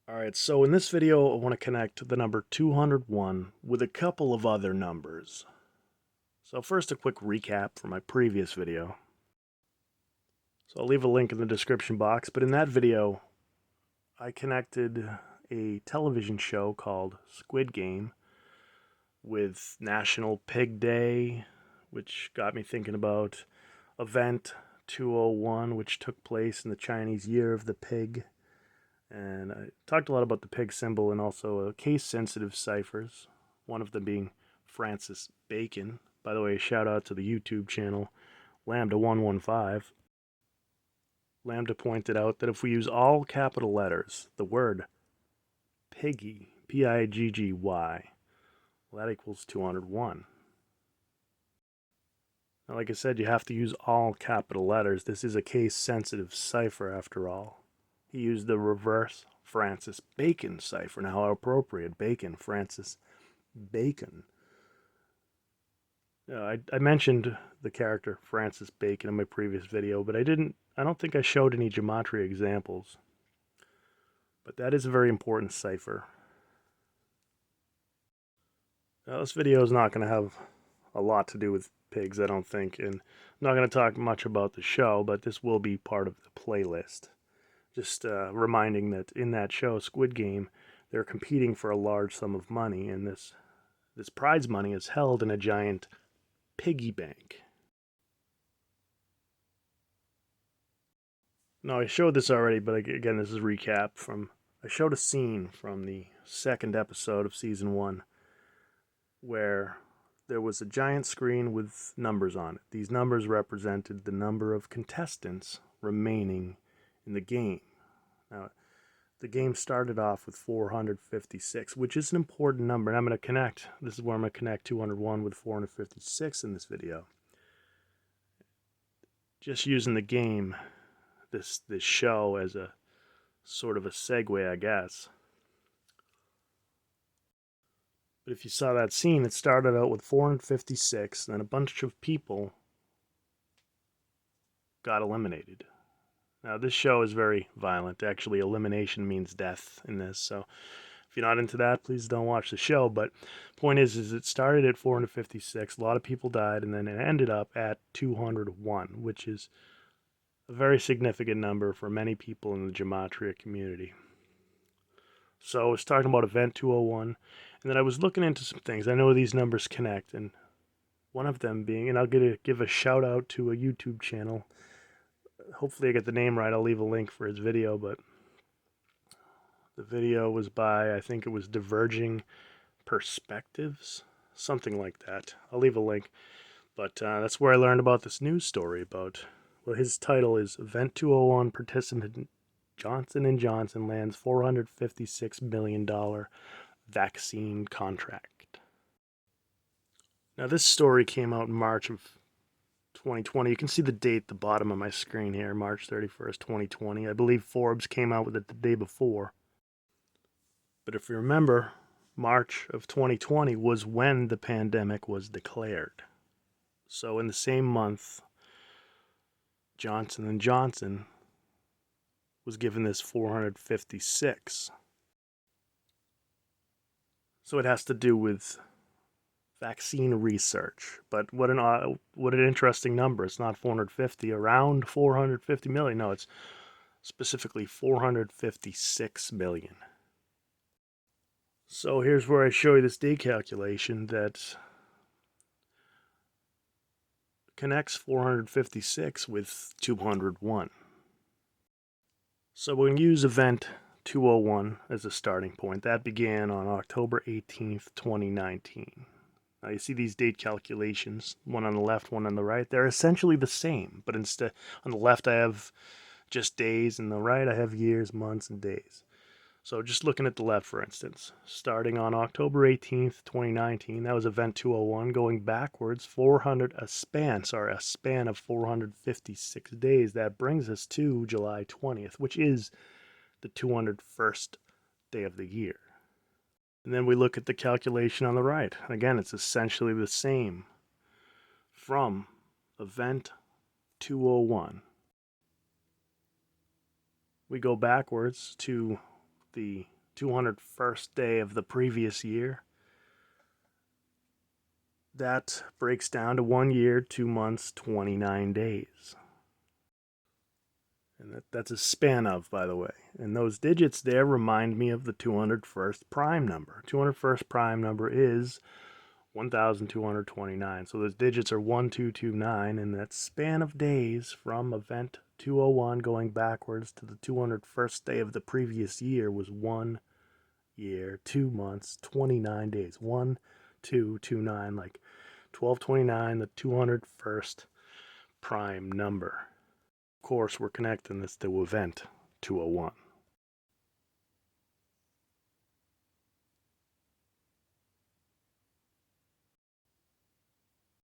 Alright, so in this video I want to connect the number 201 with a couple of other numbers. So first a quick recap from my previous video. So I'll leave a link in the description box, but in that video I connected a television show called Squid Game with National Pig Day, which got me thinking about EVENT 201, which took place in the Chinese Year of the Pig. And I talked a lot about the pig symbol and also case-sensitive ciphers, one of them being Francis Bacon. By the way, shout out to the YouTube channel Lambda115. Lambda pointed out that if we use all capital letters, the word piggy, P-I-G-G-Y, well, that equals 201. Now, like I said, you have to use all capital letters. This is a case-sensitive cipher after all. He used the reverse Francis Bacon cipher. Now, how appropriate. Bacon, Francis Bacon. I mentioned the character Francis Bacon in my previous video, but I don't think I showed any gematria examples. But that is a very important cipher. Now, this video is not going to have a lot to do with pigs, I don't think, and I'm not going to talk much about the show, but this will be part of the playlist. Just reminding that in that show, Squid Game, they're competing for a large sum of money, and this prize money is held in a giant piggy bank. Now, I showed this already, but again, this is a recap from... I showed a scene from the second episode of Season 1 where there was a giant screen with numbers on it. These numbers represented the number of contestants remaining in the game. Now, the game started off with 456, which is an important number, and I'm going to connect. This is where I'm going to connect 201 with 456 in this video. Just using the game, this show as a sort of a segue, I guess. But if you saw that scene, it started out with 456, and then a bunch of people got eliminated. Now, this show is very violent. Actually, elimination means death in this, so if you're not into that, please don't watch the show. But point is it started at 456, a lot of people died, and then it ended up at 201, which is a very significant number for many people in the gematria community. So I was talking about Event 201, and then I was looking into some things. I know these numbers connect, and one of them being, and I'll give a shout out to a YouTube channel. Hopefully I get the name right. I'll leave a link for his video, but the video was by, I think it was Diverging Perspectives, something like that. I'll leave a link, but that's where I learned about this news story about, well, his title is Event 201 Participant Johnson & Johnson lands $456 million vaccine contract. Now, this story came out in March of 2020. You can see the date at the bottom of my screen here, March 31st, 2020. I believe Forbes came out with it the day before. But if you remember, March of 2020 was when the pandemic was declared. So in the same month, Johnson & Johnson was given this 456. So it has to do with vaccine research, but what an interesting number. It's not 450, around 450 million. No, it's specifically 456 million. So here's where I show you this date calculation that connects 456 with 201. So we're going to use Event 201 as a starting point. That began on October 18th, 2019. Now you see these date calculations, one on the left, one on the right. They're essentially the same, but instead on the left I have just days, and the right I have years, months, and days. So just looking at the left, for instance, starting on October 18th, 2019, that was Event 201, going backwards a span of 456 days. That brings us to July 20th, which is the 201st day of the year. And then we look at the calculation on the right. Again, it's essentially the same from Event 201. We go backwards to the 201st day of the previous year. That breaks down to 1 year, 2 months, 29 days. And that's a span of, by the way. And those digits there remind me of the 201st prime number. 201st prime number is 1229. So those digits are 1229, and that span of days from event 201 going backwards to the 201st day of the previous year was 1 year, 2 months, 29 days. 1229, like 1229, the 201st prime number. Of course, we're connecting this to event 201.